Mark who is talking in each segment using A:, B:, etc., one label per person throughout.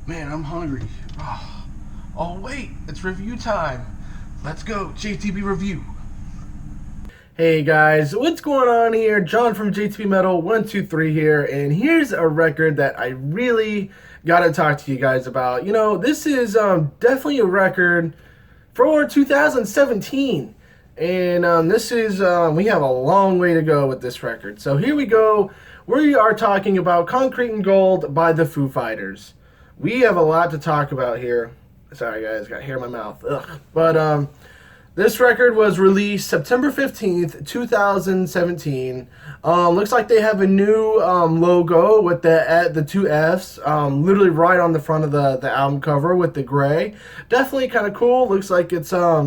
A: Man, I'm hungry. Oh, wait, it's review time. Let's go, JTB review. Hey guys, what's going on here? John from JTB Metal 123 here, and here's a record that I really gotta talk to you guys about. This is definitely a record for 2017, and this is we have a long way to go with this record. So here we go. We are talking about Concrete and Gold by the Foo Fighters. We have a lot to talk about here. Sorry guys, got hair in my mouth. Ugh. But this record was released September 15th, 2017. Looks like they have a new logo with the two Fs, literally right on the front of the album cover with the gray. Definitely kind of cool. Looks like it's a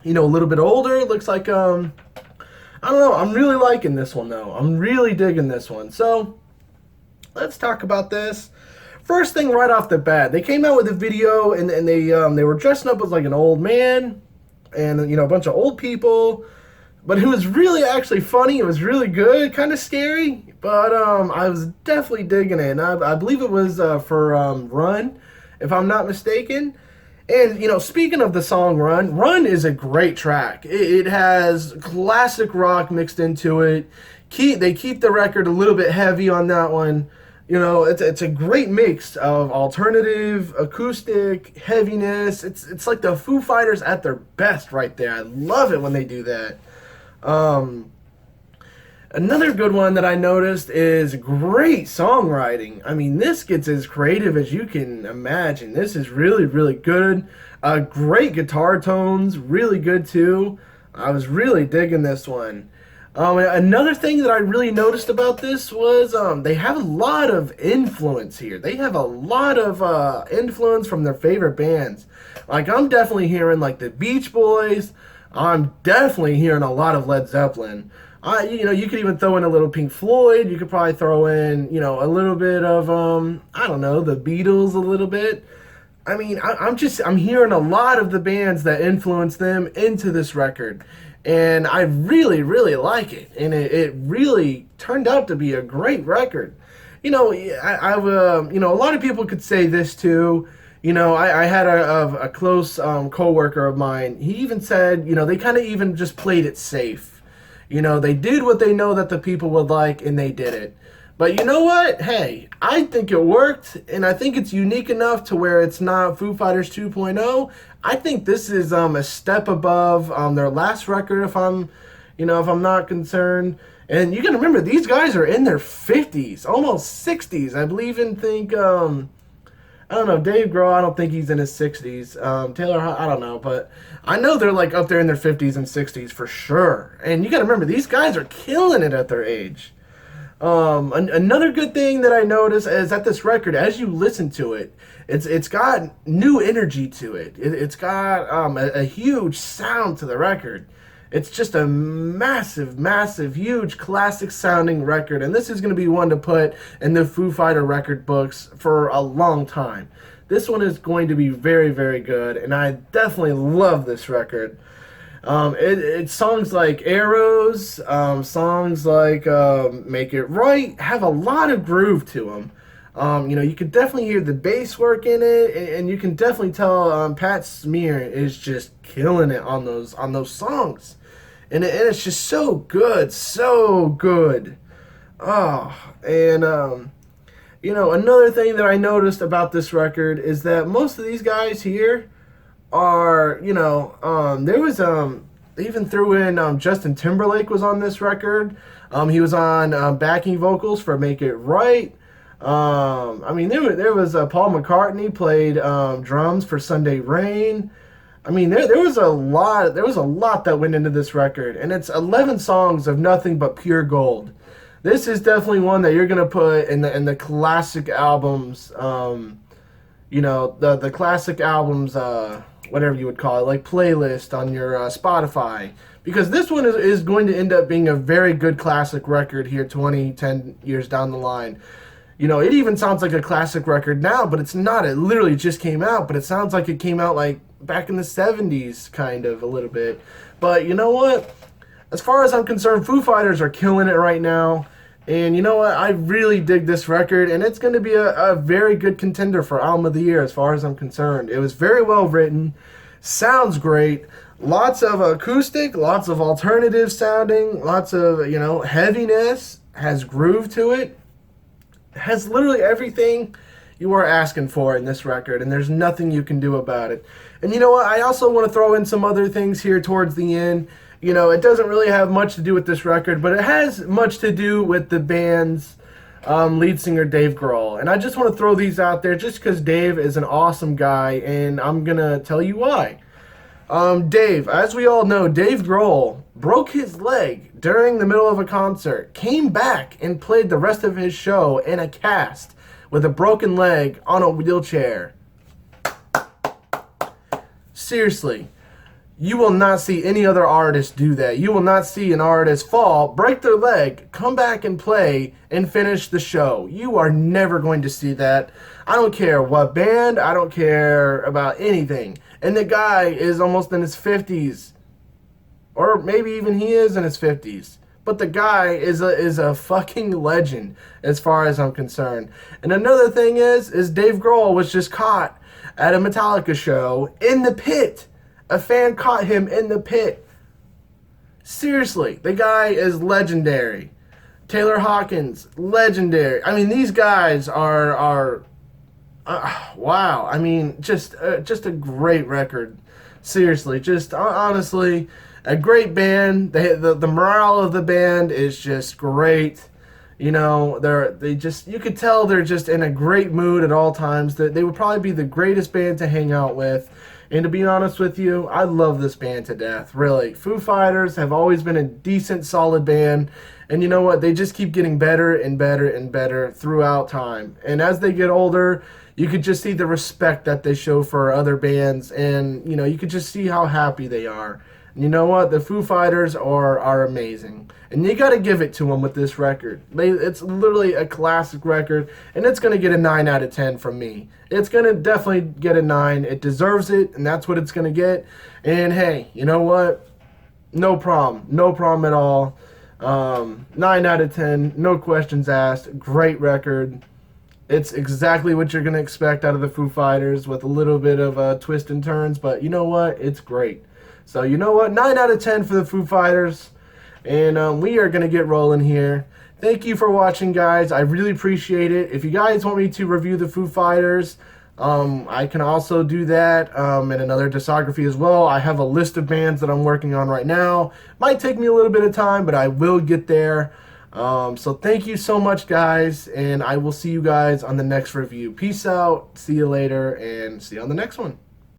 A: little bit older. It looks like I don't know. I'm really liking this one though. I'm really digging this one. So let's talk about this. First thing right off the bat, they came out with a video and they were dressing up as like an old man and a bunch of old people, but it was really actually funny. It was really good, kind of scary, but I was definitely digging it. And I believe it was for Run, if I'm not mistaken. And speaking of the song Run, Run is a great track. It has classic rock mixed into it. They keep the record a little bit heavy on that one. It's a great mix of alternative, acoustic, heaviness. It's like the Foo Fighters at their best right there. I love it when they do that. Another good one that I noticed is great songwriting. I mean, this gets as creative as you can imagine. This is really, really good. Great guitar tones, really good too. I was really digging this one. Another thing that I really noticed about this was they have a lot of influence here. They have a lot of influence from their favorite bands. Like, I'm definitely hearing like the Beach Boys. I'm definitely hearing a lot of Led Zeppelin. You could even throw in a little Pink Floyd. You could probably throw in, a little bit of I don't know, the Beatles a little bit. I mean, I'm hearing a lot of the bands that influenced them into this record. And I really, really like it. And it really turned out to be a great record. I've a lot of people could say this too. I had a close coworker of mine. He even said, they kind of even just played it safe. They did what they know that the people would like, and they did it. But you know what? Hey, I think it worked, and I think it's unique enough to where it's not Foo Fighters 2.0. I think this is a step above their last record, if I'm not concerned. And you got to remember, these guys are in their 50s, almost 60s. I believe and think I don't know, Dave Grohl, I don't think he's in his 60s. Taylor, I don't know, but I know they're like up there in their 50s and 60s for sure. And you got to remember, these guys are killing it at their age. Another good thing that I noticed is that this record, as you listen to it, it's got new energy to it. It's got a huge sound to the record. It's just a massive, massive, huge, classic sounding record, and this is going to be one to put in the Foo Fighter record books for a long time. This one is going to be very, very good, and I definitely love this record. It's songs like Arrows, songs like Make It Right have a lot of groove to them. You can definitely hear the bass work in it, and you can definitely tell Pat Smear is just killing it on those songs, and it's just so good, so good. Oh, and another thing that I noticed about this record is that most of these guys here are, there was they even threw in Justin Timberlake was on this record. He was on backing vocals for Make It Right. There was Paul McCartney played drums for Sunday Rain. I mean, there was a lot. There was a lot that went into this record, and it's 11 songs of nothing but pure gold. This is definitely one that you're gonna put in the classic albums. The classic albums, whatever you would call it, like playlist on your Spotify, because this one is going to end up being a very good classic record here 10 years down the line. It even sounds like a classic record now, but it's not. It literally just came out, but it sounds like it came out like back in the 70s, kind of, a little bit. But you know what? As far as I'm concerned, Foo Fighters are killing it right now. And you know what? I really dig this record, and it's going to be a very good contender for Album of the Year as far as I'm concerned. It was very well written, sounds great, lots of acoustic, lots of alternative sounding, lots of, heaviness, has groove to it, has literally everything you are asking for in this record, and there's nothing you can do about it. And you know what? I also want to throw in some other things here towards the end. It doesn't really have much to do with this record, but it has much to do with the band's lead singer, Dave Grohl. And I just want to throw these out there just because Dave is an awesome guy, and I'm going to tell you why. Dave, as we all know, Dave Grohl broke his leg during the middle of a concert, came back and played the rest of his show in a cast with a broken leg on a wheelchair. Seriously, you will not see any other artist do that. You will not see an artist fall, break their leg, come back and play, and finish the show. You are never going to see that. I don't care what band, I don't care about anything. And the guy is almost in his 50s. Or maybe even he is in his 50s. But the guy is a fucking legend as far as I'm concerned. And another thing is Dave Grohl was just caught at a Metallica show in the pit. A fan caught him in the pit. Seriously, the guy is legendary. Taylor Hawkins, legendary. I mean, these guys are wow. I mean, just a great record. Seriously, just honestly, a great band. The morale of the band is just great. You could tell they're just in a great mood at all times. That they would probably be the greatest band to hang out with. And to be honest with you, I love this band to death, really. Foo Fighters have always been a decent, solid band. And you know what? They just keep getting better and better and better throughout time. And as they get older, you could just see the respect that they show for other bands. And, you could just see how happy they are. And you know what? The Foo Fighters are amazing. And you got to give it to them with this record. It's literally a classic record. And it's going to get a 9 out of 10 from me. It's going to definitely get a 9. It deserves it. And that's what it's going to get. And hey, you know what? No problem. No problem at all. 9 out of 10. No questions asked. Great record. It's exactly what you're going to expect out of the Foo Fighters with a little bit of twists and turns. But you know what? It's great. So you know what? 9 out of 10 for the Foo Fighters. And we are going to get rolling here. Thank you for watching, guys. I really appreciate it. If you guys want me to review the Foo Fighters, I can also do that in another discography as well. I have a list of bands that I'm working on right now. Might take me a little bit of time, but I will get there. So thank you so much, guys, and I will see you guys on the next review. Peace out, see you later, and see you on the next one.